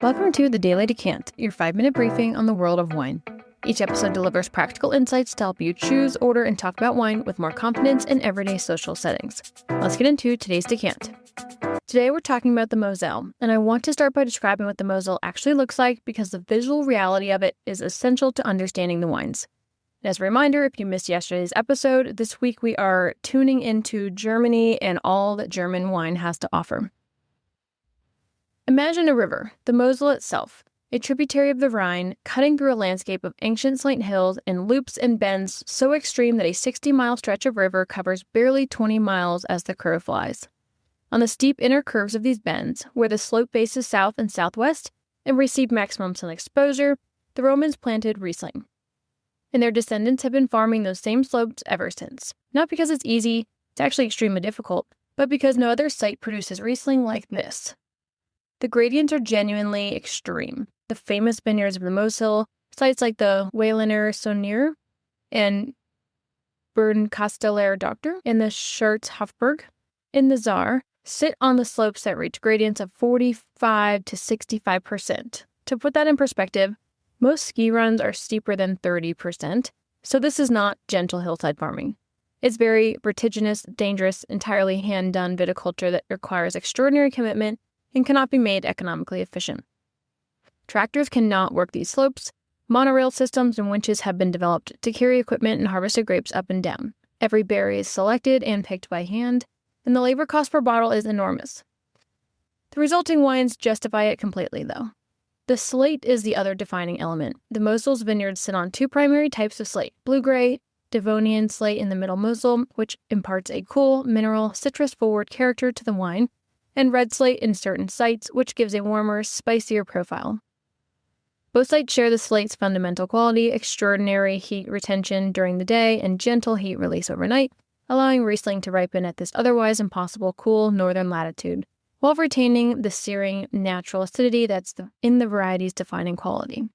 Welcome to the Daily Decant, your 5-minute briefing on the world of wine. Each episode delivers practical insights to help you choose, order, and talk about wine with more confidence in everyday social settings. Let's get into today's decant. Today we're talking about the Mosel, and I want to start by describing what the Mosel actually looks like because the visual reality of it is essential to understanding the wines. As a reminder, if you missed yesterday's episode, this week we are tuning into Germany and all that German wine has to offer. Imagine a river, the Mosel itself, a tributary of the Rhine, cutting through a landscape of ancient slate hills and loops and bends so extreme that a 60-mile stretch of river covers barely 20 miles as the crow flies. On the steep inner curves of these bends, where the slope faces south and southwest and receive maximum sun exposure, the Romans planted Riesling. And their descendants have been farming those same slopes ever since. Not because it's easy, it's actually extremely difficult, but because no other site produces Riesling like this. The gradients are genuinely extreme. The famous vineyards of the Mosel, sites like the Wailener Sonier and Bernkasteler Doctor and the Schurzhofberg in the Saar, sit on the slopes that reach gradients of 45 to 65%. To put that in perspective, most ski runs are steeper than 30%, so this is not gentle hillside farming. It's very vertiginous, dangerous, entirely hand-done viticulture that requires extraordinary commitment and cannot be made economically efficient. Tractors cannot work these slopes. Monorail systems and winches have been developed to carry equipment and harvested grapes up and down. Every berry is selected and picked by hand, and the labor cost per bottle is enormous. The resulting wines justify it completely, though. The slate is the other defining element. The Mosel's vineyards sit on two primary types of slate: blue-gray, Devonian slate in the middle Mosel, which imparts a cool, mineral, citrus-forward character to the wine, and red slate in certain sites, which gives a warmer, spicier profile. Both sites share the slate's fundamental quality: extraordinary heat retention during the day and gentle heat release overnight, allowing Riesling to ripen at this otherwise impossible cool northern latitude, while retaining the searing natural acidity that's in the variety's defining quality.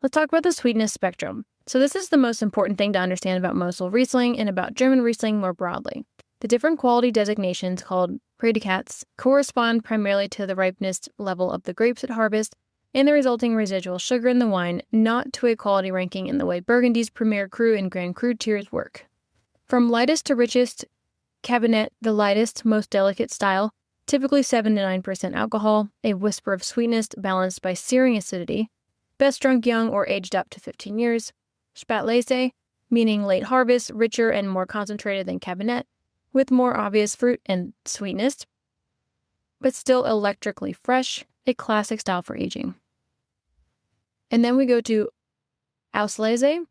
Let's talk about the sweetness spectrum. So this is the most important thing to understand about Mosel Riesling and about German Riesling more broadly. The different quality designations, called predicats, correspond primarily to the ripeness level of the grapes at harvest and the resulting residual sugar in the wine, not to a quality ranking in the way Burgundy's Premier Cru and Grand Cru tiers work. From lightest to richest, Kabinett, the lightest, most delicate style, typically 7 to 9% alcohol, a whisper of sweetness balanced by searing acidity, best drunk young or aged up to 15 years, Spätlese, meaning late harvest, richer and more concentrated than Kabinett, with more obvious fruit and sweetness, but still electrically fresh, a classic style for aging. And then we go to Auslese,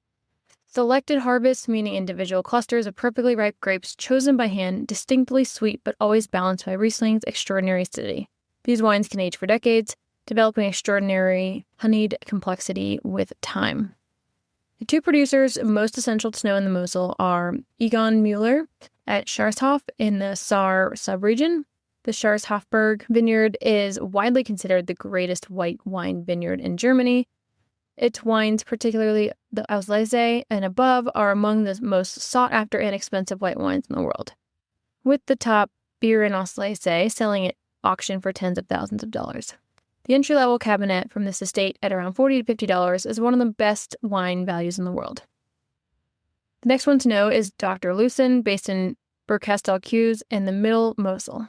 selected harvest, meaning individual clusters of perfectly ripe grapes chosen by hand, distinctly sweet but always balanced by Riesling's extraordinary acidity. These wines can age for decades, developing extraordinary honeyed complexity with time. The two producers most essential to know in the Mosel are Egon Müller at Scharshof in the Saar subregion. The Scharzhofberg vineyard is widely considered the greatest white wine vineyard in Germany. Its wines, particularly the Auslese and above, are among the most sought-after and expensive white wines in the world, with the top beer in Auslese selling at auction for tens of thousands of dollars. The entry-level Kabinett from this estate at around $40 to $50 is one of the best wine values in the world. The next one to know is Dr. Lucen, based in Bergkastel-Kues in the Middle Mosel.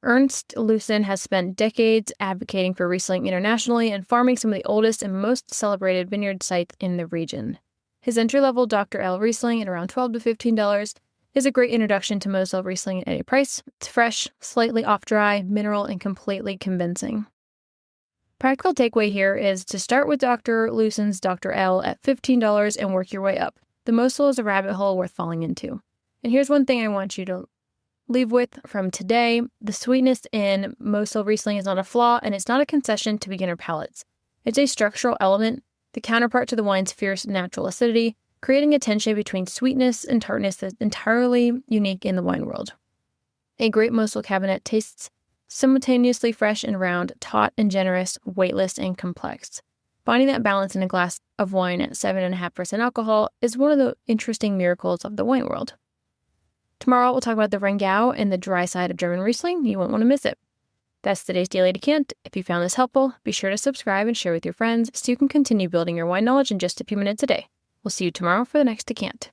Ernst Lucen has spent decades advocating for Riesling internationally and farming some of the oldest and most celebrated vineyard sites in the region. His entry-level Dr. L. Riesling at around $12 to $15 is a great introduction to Mosel Riesling at any price. It's fresh, slightly off-dry, mineral, and completely convincing. Practical takeaway here is to start with Dr. Lucen's Dr. L at $15 and work your way up. The Mosel is a rabbit hole worth falling into. And here's one thing I want you to leave with from today. The sweetness in Mosel Riesling is not a flaw, and it's not a concession to beginner palates. It's a structural element, the counterpart to the wine's fierce natural acidity, creating a tension between sweetness and tartness that's entirely unique in the wine world. A great Mosel Kabinett tastes simultaneously fresh and round, taut and generous, weightless and complex. Finding that balance in a glass of wine at 7.5% alcohol is one of the interesting miracles of the wine world. Tomorrow we'll talk about the Rheingau and the dry side of German Riesling. You won't want to miss it. That's today's Daily Decant. If you found this helpful, be sure to subscribe and share with your friends so you can continue building your wine knowledge in just a few minutes a day. We'll see you tomorrow for the next decant.